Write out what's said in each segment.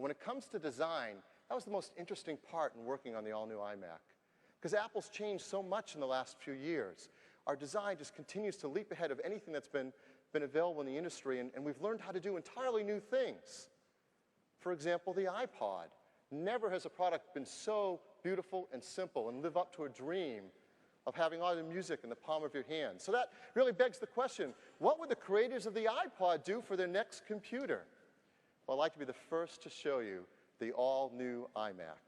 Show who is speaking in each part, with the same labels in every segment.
Speaker 1: But when it comes to design, that was the most interesting part in working on the all-new iMac. Because Apple's changed so much in the last few years. Our design just continues to leap ahead of anything that's been available in the industry, and we've learned how to do entirely new things. For example, the iPod. Never has a product been so beautiful and simple and live up to a dream of having all the music in the palm of your hand. So that really begs the question, what would the creators of the iPod do for their next computer? Well, I'd like to be the first to show you the all-new iMac.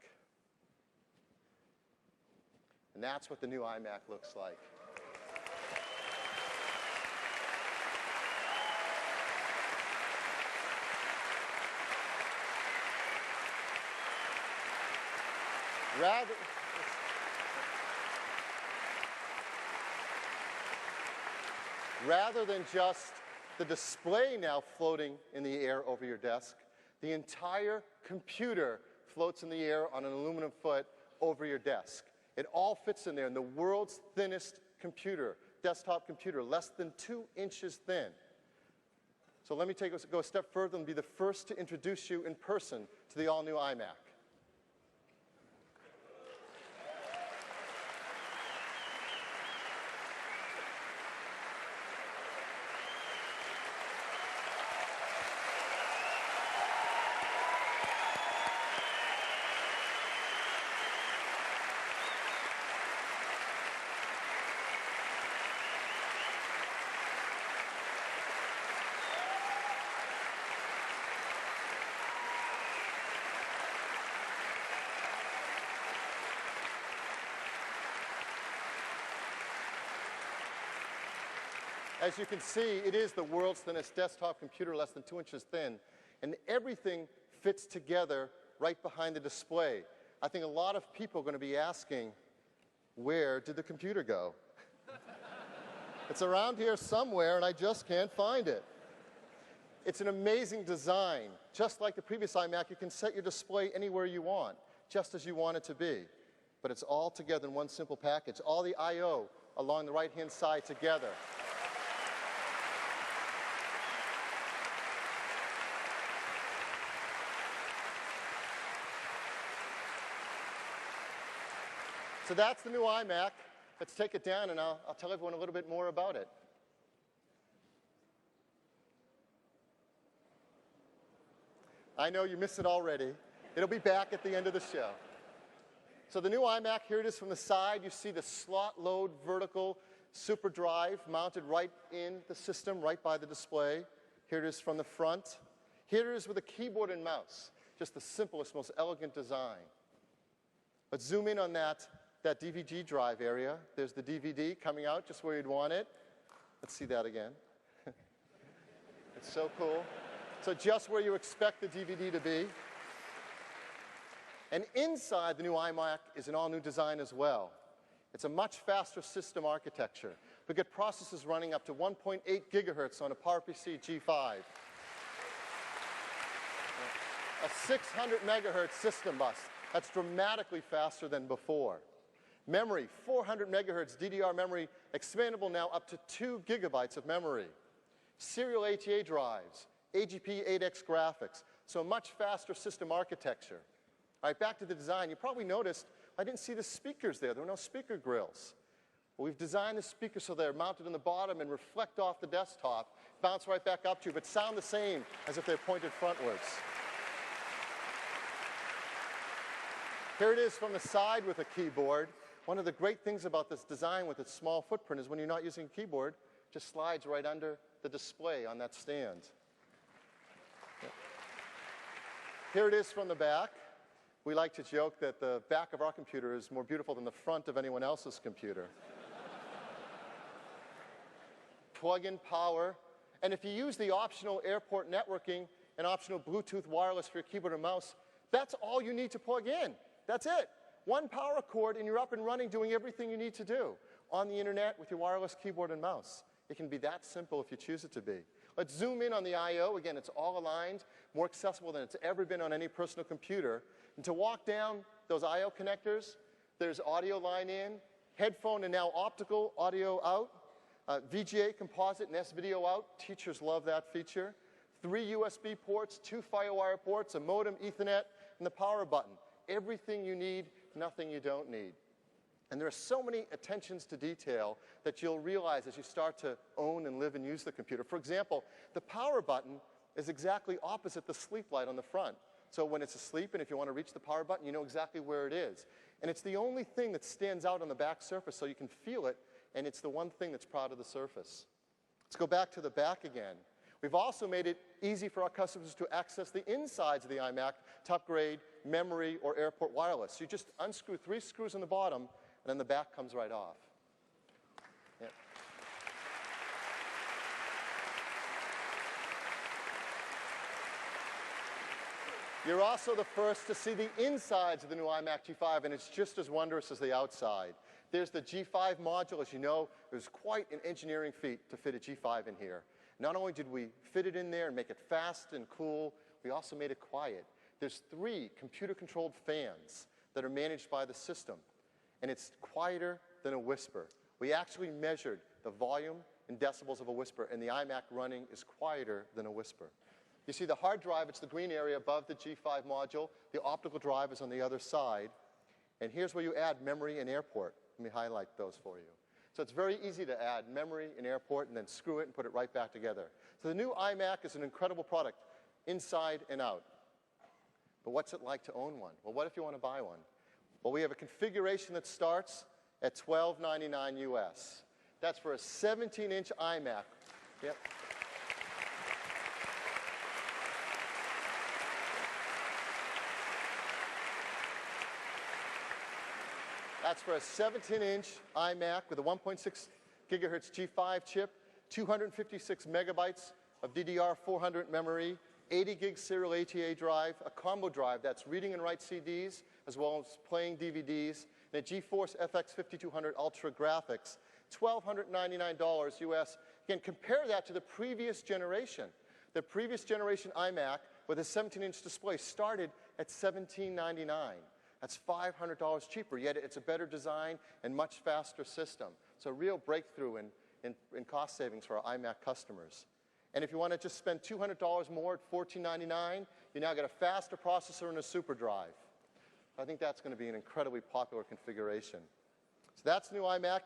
Speaker 1: And that's what the new iMac looks like. Rather than just the display now floating in the air over your desk, the entire computer floats in the air on an aluminum foot over your desk. It all fits in there in the world's thinnest computer, desktop computer, less than 2 inches thin. So let me go a step further and be the first to introduce you in person to the all-new iMac. As you can see, it is the world's thinnest desktop computer, less than 2 inches thin, and everything fits together right behind the display. I think a lot of people are going to be asking, where did the computer go? It's around here somewhere, and I just can't find it. It's an amazing design. Just like the previous iMac, you can set your display anywhere you want, just as you want it to be. But it's all together in one simple package. All the I/O along the right-hand side together. So that's the new iMac. Let's take it down, and I'll tell everyone a little bit more about it. I know you missed it already. It'll be back at the end of the show. So the new iMac, here it is from the side. You see the slot load vertical super drive mounted right in the system, right by the display. Here it is from the front. Here it is with a keyboard and mouse. Just the simplest, most elegant design. Let's zoom in on that DVD drive area. There's the DVD coming out just where you'd want it. Let's see that again. It's so cool. So just where you expect the DVD to be. And inside the new iMac is an all-new design as well. It's a much faster system architecture. We get processors running up to 1.8 gigahertz on a PowerPC G5. A 600 megahertz system bus. That's dramatically faster than before. Memory, 400 megahertz DDR memory, expandable now up to 2 gigabytes of memory. Serial ATA drives, AGP 8X graphics, so a much faster system architecture. All right, back to the design. You probably noticed I didn't see the speakers there. There were no speaker grills. Well, we've designed the speakers so they're mounted on the bottom and reflect off the desktop, bounce right back up to you, but sound the same as if they're pointed frontwards. Here it is from the side with a keyboard. One of the great things about this design with its small footprint is when you're not using a keyboard, it just slides right under the display on that stand. Here it is from the back. We like to joke that the back of our computer is more beautiful than the front of anyone else's computer. Plug-in power. And if you use the optional airport networking and optional Bluetooth wireless for your keyboard and mouse, that's all you need to plug in. That's it. One power cord and you're up and running doing everything you need to do on the internet with your wireless keyboard and mouse. It can be that simple if you choose it to be. Let's zoom in on the I/O. Again, it's all aligned, more accessible than it's ever been on any personal computer. And to walk down those I/O connectors, there's audio line in, headphone and now optical audio out, VGA composite and S-video out. Teachers love that feature. 3 USB ports, 2 FireWire ports, a modem, Ethernet, and the power button. Everything you need, nothing you don't need. And there are so many attentions to detail that you'll realize as you start to own and live and use the computer. For example, the power button is exactly opposite the sleep light on the front. So when it's asleep and if you want to reach the power button, you know exactly where it is. And it's the only thing that stands out on the back surface so you can feel it, and it's the one thing that's proud of the surface. Let's go back to the back again. We've also made it easy for our customers to access the insides of the iMac to upgrade memory or airport wireless. You just unscrew 3 screws on the bottom, and then the back comes right off. Yeah. You're also the first to see the insides of the new iMac G5, and it's just as wondrous as the outside. There's the G5 module. As you know, it was quite an engineering feat to fit a G5 in here. Not only did we fit it in there and make it fast and cool, we also made it quiet. There's 3 computer-controlled fans that are managed by the system, and it's quieter than a whisper. We actually measured the volume in decibels of a whisper, and the iMac running is quieter than a whisper. You see the hard drive, it's the green area above the G5 module. The optical drive is on the other side. And here's where you add memory and airport. Let me highlight those for you. So it's very easy to add memory and airport and then screw it and put it right back together. So the new iMac is an incredible product, inside and out. But what's it like to own one? Well, what if you want to buy one? Well, we have a configuration that starts at $12.99 US. That's for a 17-inch iMac. Yep. That's for a 17-inch iMac with a 1.6 gigahertz G5 chip, 256 megabytes of DDR400 memory, 80 gig serial ATA drive, a combo drive that's reading and write CDs as well as playing DVDs, and a GeForce FX 5200 Ultra graphics, $1,299 US. Again, compare that to the previous generation. The previous generation iMac with a 17-inch display started at $1,799. That's $500 cheaper, yet it's a better design and much faster system. So a real breakthrough in cost savings for our iMac customers. And if you want to just spend $200 more at $1,499, you now get a faster processor and a super drive. I think that's going to be an incredibly popular configuration. So that's the new iMac.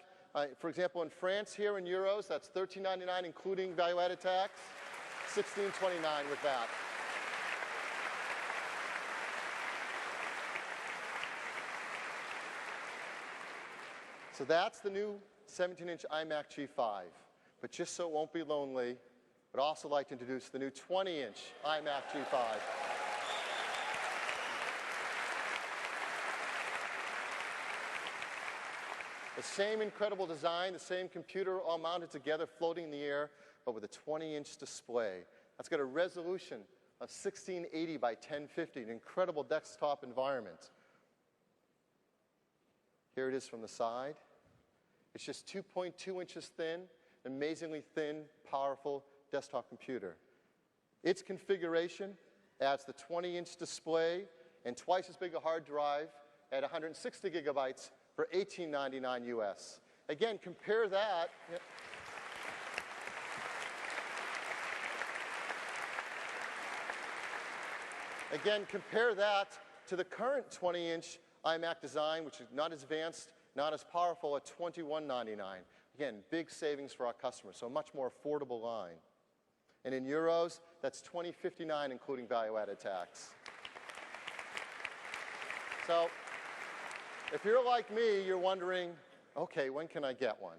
Speaker 1: For example, in France here in euros, that's $13.99 including value-added tax, $16.29 with that. So that's the new 17-inch iMac G5. But just so it won't be lonely, I'd also like to introduce the new 20-inch iMac G5. The same incredible design, the same computer all mounted together, floating in the air, but with a 20-inch display. That's got a resolution of 1680 by 1050, an incredible desktop environment. Here it is from the side. It's just 2.2 inches thin, amazingly thin, powerful desktop computer. Its configuration adds the 20-inch display and twice as big a hard drive at 160 gigabytes for $18.99 US. Again, compare that. Yep. Again, compare that to the current 20-inch iMac design, which is not as advanced, not as powerful, at $21.99. Again, big savings for our customers, so a much more affordable line. And in euros, that's $20.59 including value-added tax. So if you're like me, you're wondering, okay, when can I get one?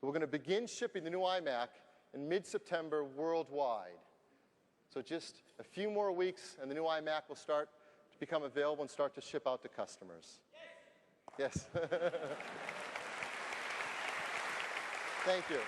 Speaker 1: We're going to begin shipping the new iMac in mid-September worldwide. So just a few more weeks and the new iMac will start to become available and start to ship out to customers. Yes. Thank you.